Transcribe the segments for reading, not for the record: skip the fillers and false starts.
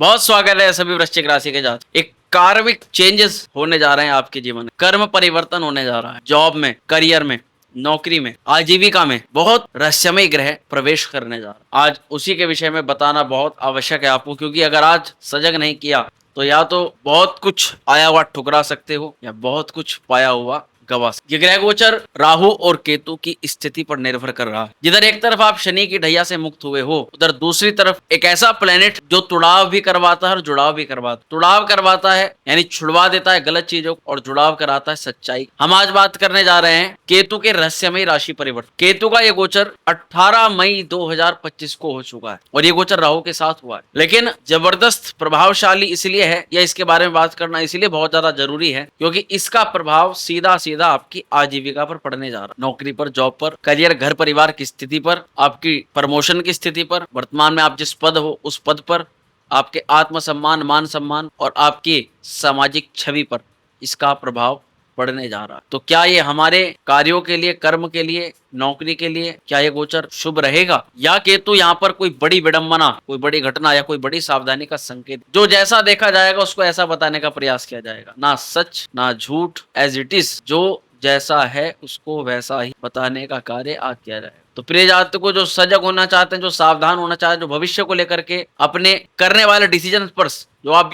बहुत स्वागत है सभी वृश्चिक राशि के जातक। एक कार्मिक चेंजेस होने जा रहे हैं आपके जीवन में। कर्म परिवर्तन होने जा रहा है। जॉब में, करियर में, नौकरी में, आजीविका में बहुत रहस्यमय ग्रह प्रवेश करने जा रहा है। आज उसी के विषय में बताना बहुत आवश्यक है आपको, क्योंकि अगर आज सजग नहीं किया तो या तो बहुत कुछ आया हुआ ठुकरा सकते हो या बहुत कुछ पाया हुआ गवा सकते। ये ग्रह गोचर राहु और केतु की स्थिति पर निर्भर कर रहा है। जिधर एक तरफ आप शनि की ढैया से मुक्त हुए हो, उधर दूसरी तरफ एक ऐसा प्लेनेट जो तुड़ाव भी करवाता है और जुड़ाव भी करवाता है। तुड़ाव करवाता है यानी छुड़वा देता है गलत चीजों को, और जुड़ाव कराता है सच्चाई। हम आज बात करने जा रहे हैं केतु के रहस्यमय राशि परिवर्तन। केतु का ये गोचर 18 मई 2025 को हो चुका है और ये गोचर राहु के साथ हुआ है। लेकिन जबरदस्त प्रभावशाली इसलिए है, या इसके बारे में बात करना इसलिए बहुत ज्यादा जरूरी है, क्योंकि इसका प्रभाव सीधा सीधा आपकी आजीविका पर पड़ने जा रहा है। नौकरी पर, जॉब पर, करियर, घर परिवार की स्थिति पर, आपकी प्रमोशन की स्थिति पर, वर्तमान में आप जिस पद हो उस पद पर, आपके आत्मसम्मान, मान सम्मान और आपकी सामाजिक छवि पर इसका प्रभाव पड़ने जा रहा है। तो क्या ये हमारे कार्यों के लिए, कर्म के लिए, नौकरी के लिए क्या ये गोचर शुभ रहेगा, या केतु यहाँ पर कोई बड़ी विडंबना, कोई बड़ी घटना या कोई बड़ी सावधानी का संकेत? जो जैसा देखा जाएगा उसको ऐसा बताने का प्रयास किया जाएगा, ना सच ना झूठ, एज इट इज, जो जैसा है उसको वैसा ही बताने का कार्य आज किया जाएगा। तो प्रिय जातकों, जो सजग होना चाहते हैं, जो सावधान होना चाहते हैं, जो भविष्य को लेकर के अपने करने वाले डिसीजन पर,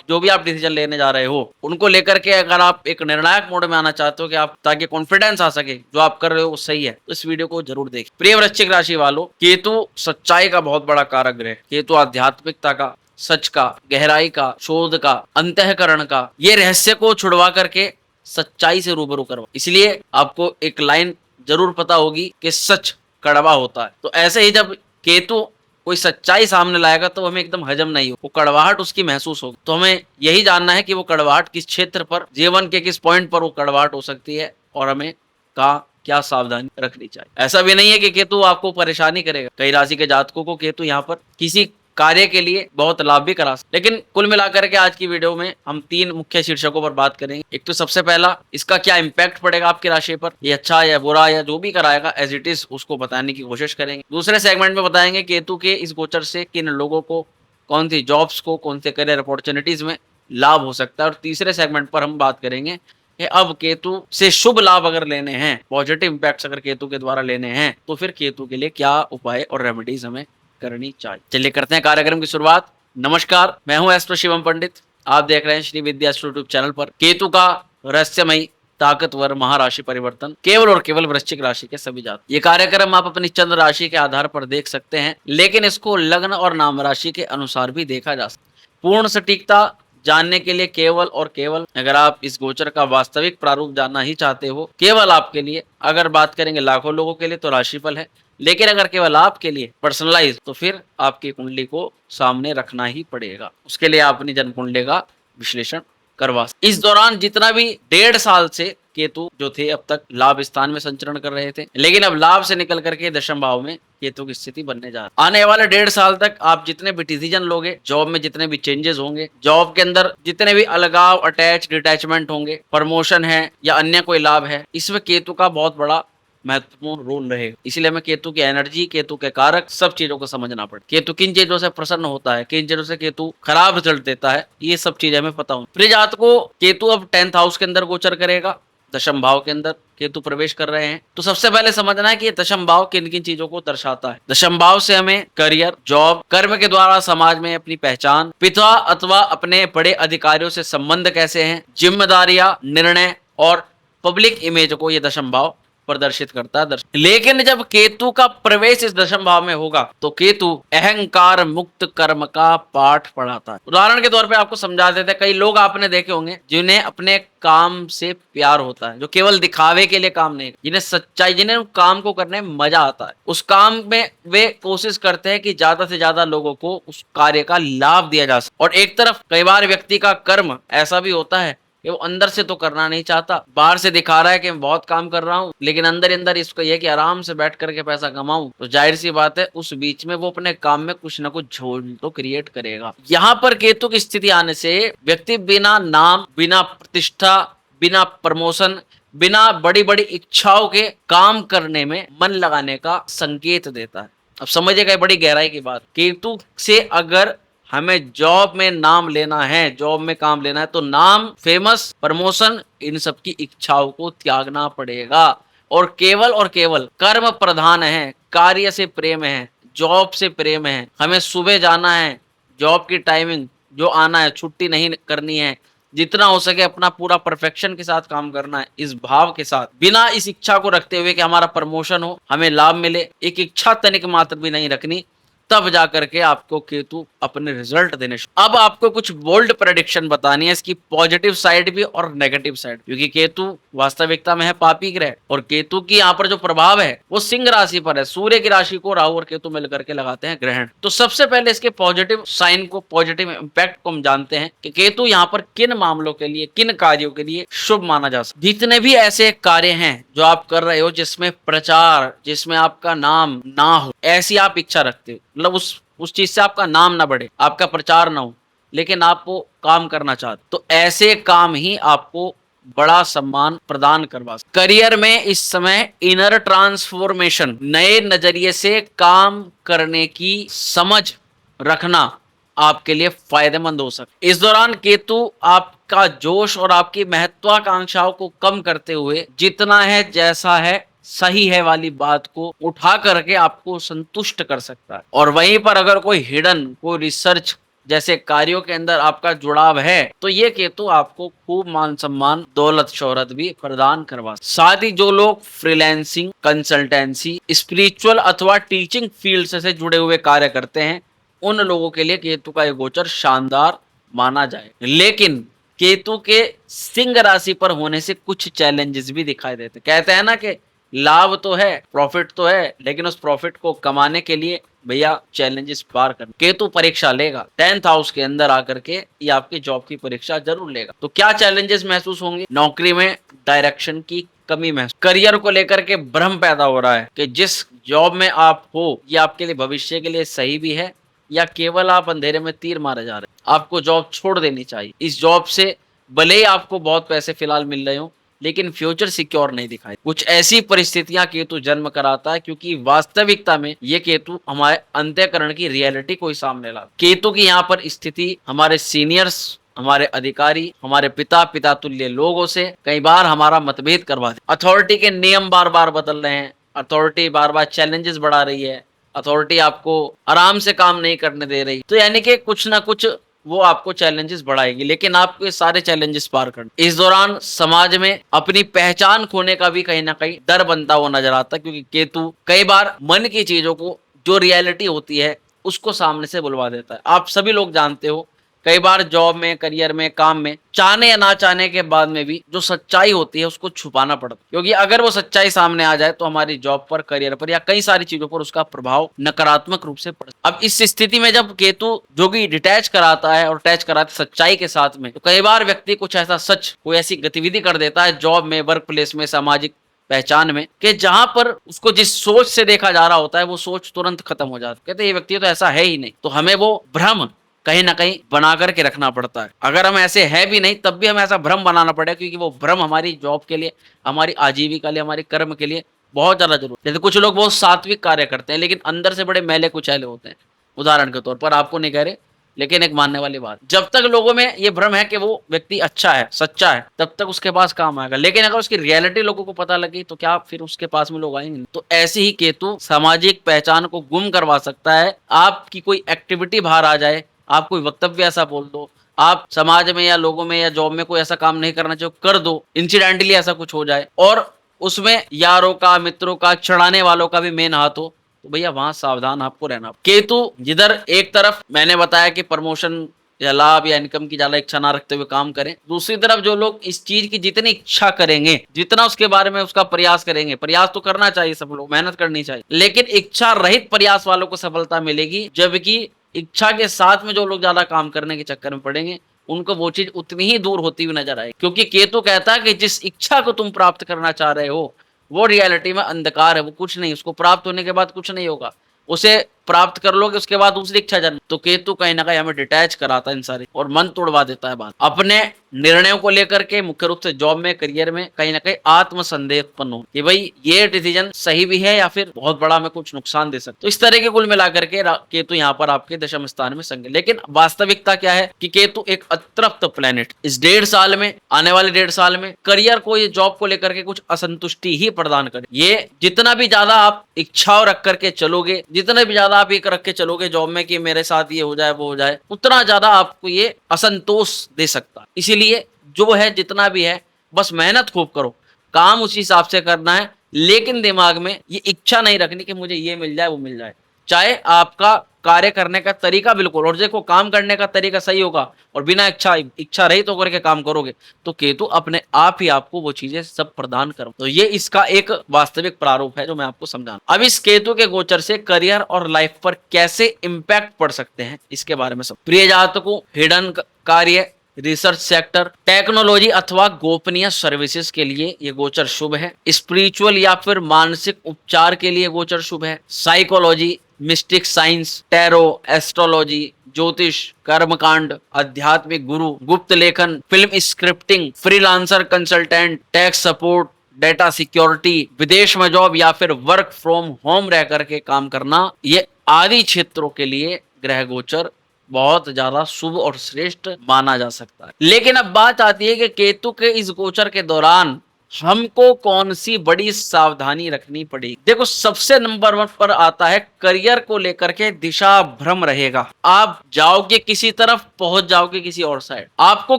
जो भी आप डिसीजन लेने जा रहे हो उनको लेकर के अगर आप एक निर्णायक मोड में आना चाहते हो कि आप, ताकि कॉन्फिडेंस आ सके जो आप कर रहे हो वो सही है, तो इस वीडियो को जरूर देखें। प्रिय वृश्चिक राशि वालों, केतु सच्चाई का बहुत बड़ा कारक ग्रह। केतु आध्यात्मिकता का, सच का, गहराई का, शोध का, अंतःकरण का, ये रहस्य को छुड़वा करके सच्चाई से रूबरू करवा। इसलिए आपको एक लाइन जरूर पता होगी कि सच कड़वा होता है। तो ऐसे ही जब केतु कोई सच्चाई सामने लाएगा तो हमें एकदम हजम नहीं हो, वो कड़वाहट उसकी महसूस होगी। तो हमें यही जानना है कि वो कड़वाहट किस क्षेत्र पर, जीवन के किस पॉइंट पर वो कड़वाहट हो सकती है और हमें क्या सावधानी रखनी चाहिए। ऐसा भी नहीं है कि केतु आपको परेशानी करेगा। कई राशि के जातकों को केतु यहाँ पर किसी कार्य के लिए बहुत लाभ भी करा सकते। लेकिन कुल मिलाकर के आज की वीडियो में हम 3 मुख्य शीर्षकों पर बात करेंगे। एक तो सबसे पहला, इसका क्या इम्पैक्ट पड़ेगा आपकी राशि पर, ये अच्छा या बुरा या जो भी कराएगा एज इट इज उसको बताने की कोशिश करेंगे। दूसरे सेगमेंट में बताएंगे केतु के इस गोचर से किन लोगों को, कौन सी जॉब्स को, कौन से करियर अपॉर्चुनिटीज में लाभ हो सकता है। और तीसरे सेगमेंट पर हम बात करेंगे कि अब केतु से शुभ लाभ अगर लेने हैं, पॉजिटिव इम्पैक्ट अगर केतु के द्वारा लेने हैं, तो फिर केतु के लिए क्या उपाय और रेमेडीज हमें करनी चाहिए। चलिए करते हैं कार्यक्रम की शुरुआत। नमस्कार, मैं हूं एस्ट्रो शिवम पंडित। आप देख रहे हैं श्री विद्या एस्ट्रो यूट्यूब चैनल पर केतु का रहस्यमय ताकतवर महाराशि परिवर्तन केवल और केवल वृश्चिक राशि के सभी जातक। ये कार्यक्रम आप अपनी चंद्र राशि के आधार पर देख सकते हैं, लेकिन इसको लग्न और नाम राशि के अनुसार भी देखा जा सकता है। पूर्ण सटीकता जानने के लिए केवल और केवल, अगर आप इस गोचर का वास्तविक प्रारूप जानना ही चाहते हो, केवल आपके लिए, अगर बात करेंगे लाखों लोगों के लिए तो राशिफल है, लेकिन अगर केवल आपके लिए पर्सनलाइज, तो फिर आपकी कुंडली को सामने रखना ही पड़ेगा। उसके लिए आप अपनी जन्म कुंडली का विश्लेषण करवा। इस दौरान जितना भी 1.5 साल से केतु जो थे अब तक लाभ स्थान में संचरण कर रहे थे, लेकिन अब लाभ से निकल करके दशम भाव में केतु की स्थिति बनने जा रही है। आने वाले 1.5 साल तक आप जितने भी डिसीजन लोगे, जॉब में जितने भी चेंजेस होंगे, जॉब के अंदर जितने भी अलगाव, अटैच, डिटैचमेंट होंगे, प्रमोशन है या अन्य कोई लाभ है, इसमें केतु का बहुत बड़ा महत्वपूर्ण रोल रहेगा। इसलिए हमें केतु की एनर्जी, केतु के कारक, सब चीजों को समझना पड़े। केतु किन चीजों से प्रसन्न होता है, किन चीजों से केतु खराब रिजल्ट देता है, ये सब चीजें हमें पता हो। प्रिय जातकों, केतु अब 10th हाउस के अंदर गोचर करेगा, दशम भाव के अंदर केतु प्रवेश कर रहे हैं। तो सबसे पहले समझना है कि ये दशम भाव किन किन चीजों को दर्शाता है। दशम भाव से हमें करियर, जॉब, कर्म के द्वारा समाज में अपनी पहचान, पिता अथवा अपने बड़े अधिकारियों से संबंध कैसे हैं, जिम्मेदारियां, निर्णय और पब्लिक इमेज को ये दशम भाव प्रदर्शित करता है। लेकिन जब केतु का प्रवेश इस दशम भाव में होगा तो केतु अहंकार मुक्त कर्म का पाठ पढ़ाता है। उदाहरण के तौर पे आपको समझा देते हैं, कई लोग आपने देखे होंगे जिन्हें अपने काम से प्यार होता है, जो केवल दिखावे के लिए काम नहीं, जिन्हें सच्चाई, जिन्हें काम को करने में मजा आता है, उस काम में वे कोशिश करते हैं कि ज्यादा से ज्यादा लोगों को उस कार्य का लाभ दिया जा सके। और एक तरफ कई बार व्यक्ति का कर्म ऐसा भी होता है कि वो अंदर से तो करना नहीं चाहता, बाहर से दिखा रहा है कि मैं बहुत काम कर रहा हूँ, लेकिन अंदर अंदर इसको यह कि आराम से बैठ करके पैसा कमाऊं। तो जाहिर सी बात है उस बीच में वो अपने काम में कुछ ना कुछ झोल तो क्रिएट करेगा। यहाँ पर केतु की स्थिति आने से व्यक्ति बिना नाम, बिना प्रतिष्ठा, बिना प्रमोशन, बिना बड़ी बड़ी इच्छाओं के काम करने में मन लगाने का संकेत देता है। अब समझिएगा बड़ी गहराई की बात, केतु से अगर हमें जॉब में नाम लेना है, जॉब में काम लेना है, तो नाम, फेमस, प्रमोशन, इन सब की इच्छाओं को त्यागना पड़ेगा और केवल कर्म प्रधान है, कार्य से प्रेम है, जॉब से प्रेम है। हमें सुबह जाना है, जॉब की टाइमिंग जो आना है, छुट्टी नहीं करनी है, जितना हो सके अपना पूरा परफेक्शन के साथ काम करना है, इस भाव के साथ, बिना इस इच्छा को रखते हुए कि हमारा प्रमोशन हो, हमें लाभ मिले, एक इच्छा तनिक मात्र भी नहीं रखनी, तब जाकर के आपको केतु अपने रिजल्ट देने अब आपको कुछ बोल्ड प्रेडिक्शन बतानी है, इसकी पॉजिटिव साइड भी और नेगेटिव साइड, क्योंकि केतु वास्तविकता में है पापी ग्रह, और केतु की यहाँ पर जो प्रभाव है वो सिंह राशि पर है। सूर्य की राशि को राहु और केतु मिलकर के लगाते हैं ग्रहण। तो सबसे पहले इसके पॉजिटिव साइन को, पॉजिटिव इंपैक्ट को हम जानते हैं कि केतु यहाँ पर किन मामलों के लिए, किन कार्यों के लिए शुभ माना जा सकता है। जितने भी ऐसे कार्य हैं जो आप कर रहे हो जिसमें प्रचार, जिसमें आपका नाम ना हो, ऐसी आप इच्छा रखते हो, मतलब उस चीज से आपका नाम ना बढ़े, आपका प्रचार ना हो, लेकिन आप वो काम करना चाहते, तो ऐसे काम ही आपको बड़ा सम्मान प्रदान करवा सकते। करियर में इस समय इनर ट्रांसफॉर्मेशन, नए नजरिए से काम करने की समझ रखना आपके लिए फायदेमंद हो सकता। इस दौरान केतु आपका जोश और आपकी महत्वाकांक्षाओं को कम करते हुए जितना है, जैसा है, सही है वाली बात को उठा करके आपको संतुष्ट कर सकता है। और वहीं पर अगर कोई हिडन, कोई रिसर्च जैसे कार्यों के अंदर आपका जुड़ाव है, तो ये केतु आपको खूब मान सम्मान, दौलत, शोहरत भी प्रदान करवा। साथ ही जो लोग फ्रीलांसिंग, कंसल्टेंसी, स्पिरिचुअल अथवा टीचिंग फील्ड से जुड़े हुए कार्य करते हैं, उन लोगों के लिए केतु का ये गोचर शानदार माना जाए। लेकिन केतु के सिंह राशि पर होने से कुछ चैलेंजेस भी दिखाई देते। कहते हैं ना कि लाभ तो है, प्रॉफिट तो है, लेकिन उस प्रॉफिट को कमाने के लिए भैया चैलेंजेस पार करना। केतु परीक्षा लेगा 10th हाउस के अंदर आकर के, ये आपकी जॉब की परीक्षा जरूर लेगा। तो क्या चैलेंजेस महसूस होंगे? नौकरी में डायरेक्शन की कमी महसूस, करियर को लेकर के भ्रम पैदा हो रहा है कि जिस जॉब में आप हो ये आपके लिए भविष्य के लिए सही भी है, या केवल आप अंधेरे में तीर मारे जा रहे हैं। आपको जॉब छोड़ देनी चाहिए। इस जॉब से भले ही आपको बहुत पैसे फिलहाल मिल रहे हो, लेकिन फ्यूचर सिक्योर नहीं दिखाई। कुछ ऐसी परिस्थितियां केतु जन्म कराता है, क्योंकि वास्तविकता में ये केतु हमारे अंतःकरण की रियलिटी को ही सामने लाता। केतु की यहाँ पर स्थिति हमारे सीनियर्स, हमारे अधिकारी, हमारे पिता तुल्य लोगों से कई बार हमारा मतभेद करवा दे। अथॉरिटी के नियम बार बार बदल रहे हैं, अथॉरिटी बार बार चैलेंजेस बढ़ा रही है, अथॉरिटी आपको आराम से काम नहीं करने दे रही, तो यानी कि कुछ ना कुछ वो आपको चैलेंजेस बढ़ाएगी, लेकिन आपको ये सारे चैलेंजेस पार करना। इस दौरान समाज में अपनी पहचान खोने का भी कहीं ना कहीं डर बनता हुआ नजर आता है, क्योंकि केतु कई बार मन की चीजों को, जो रियलिटी होती है, उसको सामने से बुलवा देता है। आप सभी लोग जानते हो, कई बार जॉब में, करियर में, काम में, चाहने या ना चाहने के बाद में भी जो सच्चाई होती है उसको छुपाना पड़ता है, क्योंकि अगर वो सच्चाई सामने आ जाए तो हमारी जॉब पर, करियर पर या कई सारी चीजों पर उसका प्रभाव नकारात्मक रूप से पड़ता है। अब इस स्थिति में जब केतु जो कि डिटैच कराता है और अटैच कराता है सच्चाई के साथ में, तो कई बार व्यक्ति कुछ ऐसा सच, कोई ऐसी गतिविधि कर देता है जॉब में, वर्क प्लेस में, सामाजिक पहचान में, कि जहां पर उसको जिस सोच से देखा जा रहा होता है वो सोच तुरंत खत्म हो जाती है। कहते ये व्यक्ति तो ऐसा है ही नहीं। तो हमें वो भ्रम कहीं ना कहीं बना करके रखना पड़ता है। अगर हम ऐसे है भी नहीं तब भी हमें ऐसा भ्रम बनाना पड़ेगा, क्योंकि वो भ्रम हमारी जॉब के लिए, हमारी आजीविका के लिए, हमारे कर्म के लिए बहुत ज्यादा जरूरी है। जैसे कुछ लोग बहुत सात्विक कार्य करते हैं, लेकिन अंदर से बड़े मैले कुचैले होते हैं। उदाहरण के तौर पर, आपको नहीं कह रहे, लेकिन एक मानने वाली बात, जब तक लोगों में ये भ्रम है कि वो व्यक्ति अच्छा है, सच्चा है, तब तक उसके पास काम आएगा। लेकिन अगर उसकी रियलिटी लोगों को पता लगी तो क्या फिर उसके पास में लोग आएंगे? तो ऐसे ही केतु सामाजिक पहचान को गुम करवा सकता है। आपकी कोई एक्टिविटी बाहर आ जाए, आप कोई वक्तव्य ऐसा बोल दो, आप समाज में या लोगों में या जॉब में कोई ऐसा काम नहीं करना चाहिए, कर दो, इंसिडेंटली ऐसा कुछ हो जाए, और उसमें यारों का, मित्रों का, चढ़ाने वालों का भी मेन हाथ हो, तो भैया वहां सावधान आपको रहना। केतु जिधर एक तरफ मैंने बताया कि प्रमोशन या लाभ या इनकम की ज्यादा इच्छा ना रखते हुए काम करें, दूसरी तरफ जो लोग इस चीज की जितनी इच्छा करेंगे, जितना उसके बारे में उसका प्रयास करेंगे, प्रयास तो करना चाहिए, सब लोग मेहनत करनी चाहिए, लेकिन इच्छा रहित प्रयास वालों को सफलता मिलेगी। जबकि इच्छा के साथ में जो लोग ज्यादा काम करने के चक्कर में पड़ेंगे, उनको वो चीज उतनी ही दूर होती हुई नजर आएगी। क्योंकि केतु कहता है कि जिस इच्छा को तुम प्राप्त करना चाह रहे हो वो रियलिटी में अंधकार है, वो कुछ नहीं, उसको प्राप्त होने के बाद कुछ नहीं होगा, उसे प्राप्त कर लोगे उसके बाद दूसरी इच्छा जन्म। तो केतु कहीं ना कहीं हमें डिटैच कराता है इन सारे और मन तोड़वा देता है बात। अपने निर्णयों को लेकर के मुख्य रूप से जॉब में, करियर में कहीं ना कहीं आत्मसंदेह उत्पन्न हो कि भाई ये डिसीजन सही भी है या फिर बहुत बड़ा हमें कुछ नुकसान दे सकता है। तो इस तरह के कुल मिलाकर के केतु यहाँ पर आपके दशम स्थान में संग। लेकिन वास्तविकता क्या है कि केतु एक अतृप्त प्लेनेट, इस 1.5 साल में, आने वाले 1.5 साल में करियर को, ये जॉब को लेकर के कुछ असंतुष्टि ही प्रदान करे। ये जितना भी ज्यादा आप इच्छाओं रख करके चलोगे, जितना भी ज्यादा आप एक रख के चलोगे जॉब में कि मेरे साथ ये हो जाए वो हो जाए, उतना ज्यादा आपको ये असंतोष दे सकता है। इसीलिए जो है जितना भी है बस मेहनत खूब करो, काम उसी हिसाब से करना है, लेकिन दिमाग में ये इच्छा नहीं रखनी कि मुझे ये मिल जाए वो मिल जाए। चाहे आपका कार्य करने का तरीका बिल्कुल, और देखो काम करने का तरीका सही होगा और बिना इच्छा रहित होकर के काम करोगे तो केतु अपने आप ही आपको वो चीजें सब प्रदान करो। तो ये इसका एक वास्तविक प्रारूप है जो मैं आपको समझाऊं। अब इस केतु के गोचर से करियर और लाइफ पर कैसे इंपैक्ट पड़ सकते हैं इसके बारे में सब। प्रिय जातकों, हिडन कार्य, रिसर्च सेक्टर, टेक्नोलॉजी अथवा गोपनीय सर्विसेज के लिए ये गोचर शुभ है। स्पिरिचुअल या फिर मानसिक उपचार के लिए गोचर शुभ है। Psychology, mistake science, tarot, astrology, ज्योतिष, कर्मकांड, आध्यात्मिक गुरु, गुप्त लेखन, film scripting, freelancer consultant, tax support, data security, विदेश में जॉब या फिर वर्क फ्रॉम होम रह करके काम करना, ये आदि क्षेत्रों के लिए ग्रह गोचर बहुत ज्यादा शुभ और श्रेष्ठ माना जा सकता है। लेकिन अब बात आती है कि केतु के इस गोचर के दौरान हमको कौन सी बड़ी सावधानी रखनी पड़ेगी। देखो, सबसे नंबर 1 पर आता है करियर को लेकर के दिशा भ्रम रहेगा। आप जाओगे किसी तरफ, पहुंच जाओगे किसी और साइड। आपको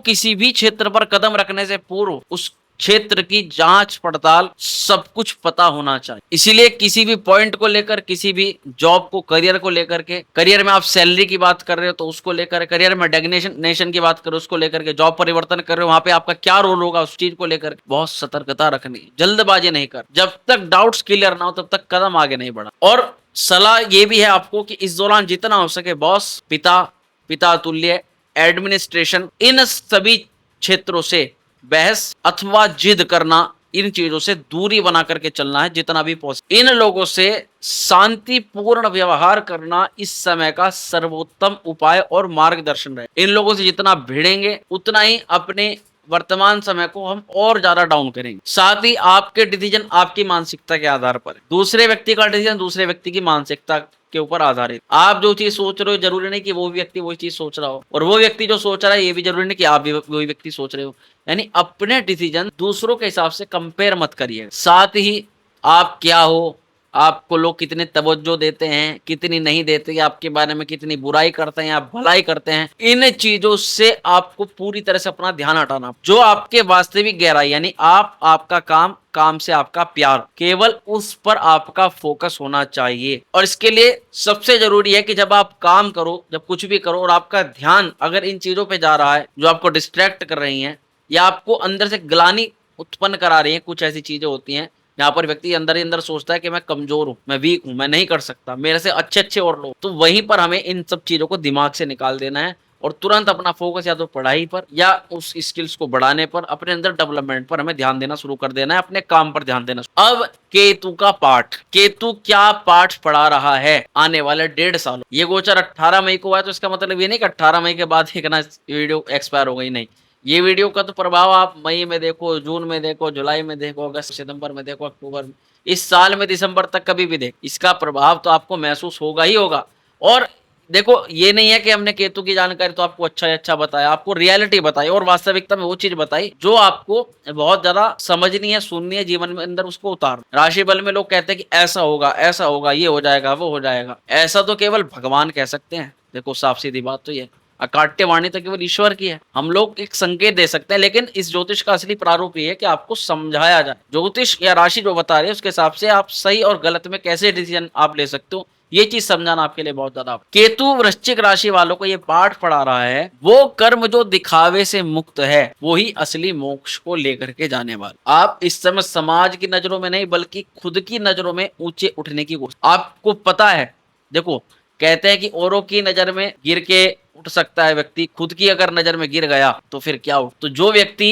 किसी भी क्षेत्र पर कदम रखने से पूर्व उस क्षेत्र की जांच पड़ताल सब कुछ पता होना चाहिए। इसीलिए किसी भी पॉइंट को लेकर, किसी भी जॉब को, करियर को लेकर के, करियर में आप सैलरी की बात कर रहे हो तो उसको लेकर, करियर में डेजिग्नेशन की बात करो उसको लेकर के, जॉब परिवर्तन कर रहे हो वहां पे आपका क्या रोल होगा उस चीज को लेकर बहुत सतर्कता रखनी, जल्दबाजी नहीं कर। जब तक डाउट्स क्लियर ना हो तब तक कदम आगे नहीं बढ़ा। और सलाह ये भी है आपको कि इस दौरान जितना हो सके बॉस, पिता तुल्य, एडमिनिस्ट्रेशन, इन सभी क्षेत्रों से बहस अथवा जिद करना, इन चीजों से दूरी बना करके चलना है जितना भी पॉसिबल। इन लोगों से शांतिपूर्ण व्यवहार करना इस समय का सर्वोत्तम उपाय और मार्गदर्शन है। इन लोगों से जितना भिड़ेंगे उतना ही अपने वर्तमान समय को हम और ज्यादा डाउन करेंगे। साथ ही आपके डिसीजन आपकी मानसिकता के आधार पर है। दूसरे व्यक्ति का डिसीजन दूसरे व्यक्ति की मानसिकता के ऊपर आधारित। आप जो चीज सोच रहे हो जरूरी नहीं कि वो व्यक्ति वही चीज सोच रहा हो, और वो व्यक्ति जो सोच रहा है ये भी जरूरी नहीं कि आप भी वही व्यक्ति सोच रहे हो। यानी अपने डिसीजन दूसरों के हिसाब से कंपेयर मत करिए। साथ ही आप क्या हो, आपको लोग कितने तवज्जो देते हैं, कितनी नहीं देते, आपके बारे में कितनी बुराई करते हैं या भलाई करते हैं, इन चीजों से आपको पूरी तरह से अपना ध्यान हटाना। जो आपके वास्तविक गहराई, यानी आपका काम से आपका प्यार, केवल उस पर आपका फोकस होना चाहिए। और इसके लिए सबसे जरूरी है कि जब आप काम करो, जब कुछ भी करो और आपका ध्यान अगर इन चीजों पे जा रहा है जो आपको डिस्ट्रैक्ट कर रही हैं या आपको अंदर से ग्लानि उत्पन्न करा रही हैं, कुछ ऐसी चीजें होती हैं यहाँ पर व्यक्ति अंदर ही अंदर सोचता है कि मैं कमजोर हूँ, मैं वीक हूँ, मैं नहीं कर सकता, मेरे से अच्छे और लोग, तो वहीं पर हमें इन सब चीजों को दिमाग से निकाल देना है और तुरंत अपना फोकस या तो पढ़ाई पर या उस स्किल्स को बढ़ाने पर, अपने अंदर डेवलपमेंट पर हमें ध्यान देना शुरू कर देना है, अपने काम पर ध्यान देना। अब केतु का पाठ, केतु क्या पाठ पढ़ा रहा है आने वाले 1.5 साल। ये गोचर 18 मई को हुआ है, तो इसका मतलब ये नहीं कि 18 मई के बाद एक ना वीडियो एक्सपायर हो गई, नहीं। ये वीडियो का तो प्रभाव आप मई में देखो, जून में देखो, जुलाई में देखो, अगस्त सितंबर में देखो, अक्टूबर में, इस साल में दिसंबर तक कभी भी देखो, इसका प्रभाव तो आपको महसूस होगा ही होगा। और देखो, ये नहीं है कि हमने केतु की जानकारी तो आपको अच्छा बताया, आपको रियलिटी बताई और वास्तविकता में वो चीज बताई जो आपको बहुत ज्यादा समझनी है, सुननी है, जीवन में अंदर उसको उतार। राशि बल में लोग कहते हैं कि ऐसा होगा, ये हो जाएगा, वो हो जाएगा, ऐसा तो केवल भगवान कह सकते हैं। देखो, साफ सीधी बात तो ये, अकाट्य वाणी तो केवल ईश्वर की है, हम लोग एक संकेत दे सकते हैं, लेकिन इस ज्योतिष का असली प्रारूप ये है कि आपको समझाया जाए। ज्योतिष या राशि जो बता रही है उसके हिसाब से आप सही और गलत में कैसे डिसीजन आप ले सकते हो, ये चीज समझाना आपके लिए बहुत ज्यादा। केतु वृश्चिक राशि वालों को ये पाठ पढ़ा रहा है, वो कर्म जो दिखावे से मुक्त है वो ही असली मोक्ष को लेकर के जाने वाला। आप इस समय समाज की नजरों में नहीं बल्कि खुद की नजरों में ऊंचे उठने की कोशिश। आपको पता है, देखो, कहते हैं कि औरों की नजर में गिर के उठ सकता है व्यक्ति, खुद की अगर नजर में गिर गया तो फिर क्या हो। तो जो व्यक्ति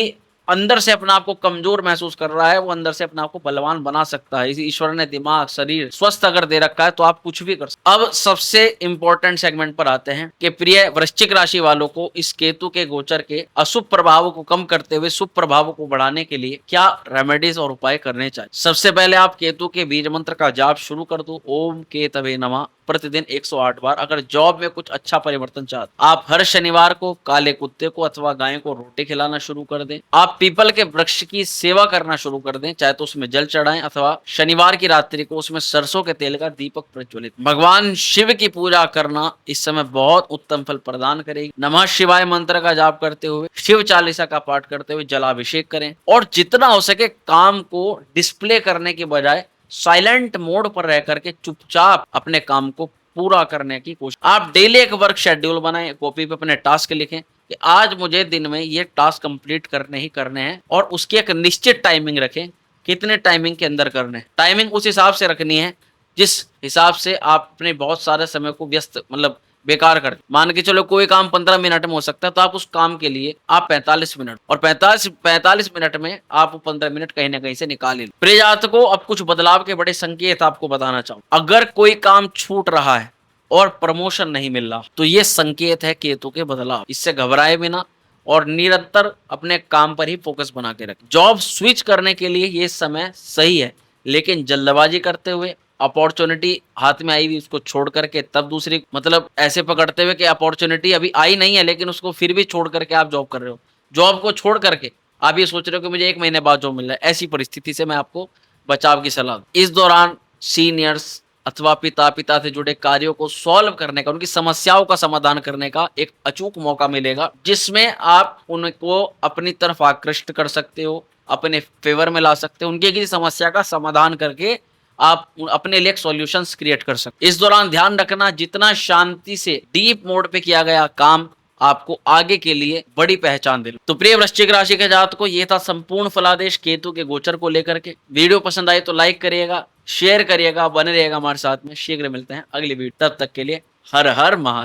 अंदर से अपने आप को कमजोर महसूस कर रहा है, वो अंदर से अपने आप को बलवान बना सकता है। इसी ईश्वर ने दिमाग, शरीर स्वस्थ अगर दे रखा है तो आप कुछ भी कर सकते। अब सबसे इंपॉर्टेंट सेगमेंट पर आते हैं कि प्रिय वृश्चिक राशि वालों को इस केतु के गोचर के अशुभ प्रभावों को कम करते हुए शुभ प्रभावों को बढ़ाने के लिए क्या रेमेडीज और उपाय करने चाहिए। सबसे पहले आप केतु के बीज मंत्र का जाप शुरू कर दो, ओम केतवे नमः, प्रतिदिन 108 बार। अगर जॉब में कुछ अच्छा परिवर्तन चाहते, आप हर शनिवार को काले कुत्ते को अथवा गाय को रोटी खिलाना शुरू कर दें। आप पीपल के वृक्ष की सेवा करना शुरू कर दें, चाहे तो उसमें जल चढ़ाएं अथवा शनिवार की रात्रि को उसमें सरसों के तेल का दीपक प्रज्वलित। भगवान शिव की पूजा करना इस समय बहुत उत्तम फल प्रदान करेगी। नमः शिवाय मंत्र का जाप करते हुए, शिव चालीसा का पाठ करते हुए जलाभिषेक करें और जितना हो सके काम को डिस्प्ले करने के बजाय साइलेंट मोड पर रह करके चुपचाप अपने काम को पूरा करने की कोशिश। आप डेली एक वर्क शेड्यूल बनाएं, कॉपी पे अपने टास्क लिखें कि आज मुझे दिन में ये टास्क कंप्लीट करने ही करने हैं और उसकी एक निश्चित टाइमिंग रखें, कितने टाइमिंग के अंदर करने हैं। टाइमिंग उस हिसाब से रखनी है जिस हिसाब से आप अपने बहुत सारे समय को व्यस्त मतलब बेकार कर। मान के चलो कोई काम 15 मिनट में हो सकता है तो आप उस काम के लिए आप 45 मिनट और 45 मिनट में आप 15 मिनट कहीं ना कहीं से निकाल लें। प्रिय जातकों, अब कुछ बदलाव के बड़े संकेत आपको बताना चाहूँ। अगर कोई काम छूट रहा है और प्रमोशन नहीं मिल रहा तो ये संकेत है केतु के बदलाव। इससे घबराए बिना और निरंतर अपने काम पर ही फोकस बना के रखें। जॉब स्विच करने के लिए ये समय सही है, लेकिन जल्दबाजी करते हुए अपॉर्चुनिटी हाथ में आई हुई उसको छोड़ करके तब दूसरी मतलब ऐसे पकड़ते हुए कि अपॉर्चुनिटी अभी आई नहीं है लेकिन उसको फिर भी छोड़ करके आप जॉब कर रहे हो। जॉब को छोड़ करके आप ये सोच रहे हो कि मुझे 1 महीने बाद जॉब मिल रहा है। ऐसी परिस्थिति से मैं आपको बचाव की सलाह दूं। इस दौरान सीनियर्स अथवा पिता से जुड़े कार्यों को सॉल्व करने का, उनकी समस्याओं का समाधान करने का एक अचूक मौका मिलेगा, जिसमें आप उनको अपनी तरफ आकृष्ट कर सकते हो, अपने फेवर में ला सकते हो, उनकी किसी समस्या का समाधान करके आप अपने लिए सॉल्यूशंस क्रिएट कर सकते। इस दौरान ध्यान रखना, जितना शांति से डीप मोड पे किया गया काम आपको आगे के लिए बड़ी पहचान दे। तो प्रिय वृश्चिक राशि के जातकों को ये था संपूर्ण फलादेश केतु के गोचर को लेकर के। वीडियो पसंद आई तो लाइक करिएगा, शेयर करिएगा, बने रहिएगा हमारे साथ में। शीघ्र मिलते हैं अगली वीडियो, तब तक के लिए हर हर महादेव।